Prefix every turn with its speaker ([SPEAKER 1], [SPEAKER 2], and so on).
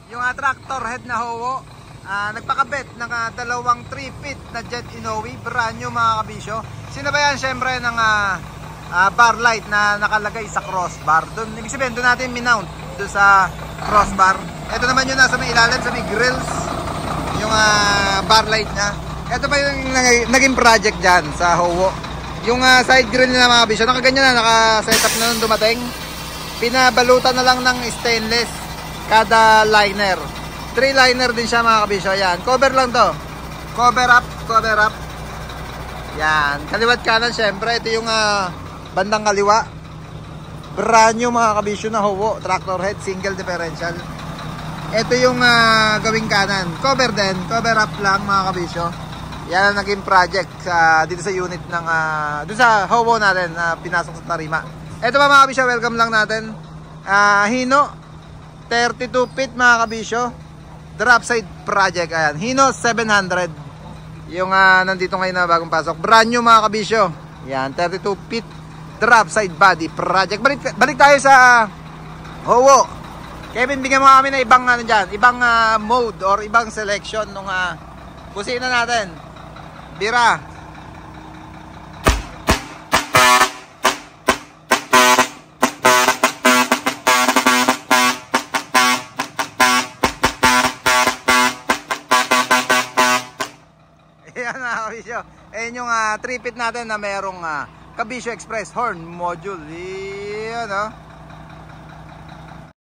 [SPEAKER 1] yung tractor head na Howo. Nagpakabit ng dalawang 3-feet na Jet Inoue, brand new mga kabisyo. Sinabayan syempre ng bar light na nakalagay sa crossbar. Doon, ibig sabihin, doon natin minount doon sa crossbar. Ito naman yung nasa may ilalim, sa may grills, yung bar light niya. Ito pa yung naging project dyan sa Howo. Yung side grill nila mga kabisyo, nakaganyan na, naka-setup na nung dumating. Pinabalutan na lang ng stainless kada liner. 3 liner din siya mga kabisyo. Yan, cover lang to. Cover up, cover up. Yan, kaliwat kanan syempre. Ito yung bandang kaliwa. Brand new mga kabisyo na Howo. Tractor head, single differential. Ito yung gawing kanan. Cover din, cover up lang mga kabisyo. Yan ang naging project dito sa unit ng dito sa Howo natin na pinasok sa Tarima. Ito pa mga kabisyo, welcome lang natin. Hino 32 feet mga kabisyo. Drop side project. Ayan, Hino 700. Yung nandito ngayon na bagong pasok. Brand new mga kabisyo. Yan, 32 feet drop side body project. Balik tayo sa Howo. Kevin, bigyan mo kami na ibang ibang mode or ibang selection nung kusina natin. Bira. Ayan mga kabisyo. Ayan yung 3-feet natin na merong Kabisyo Express horn module. Ayan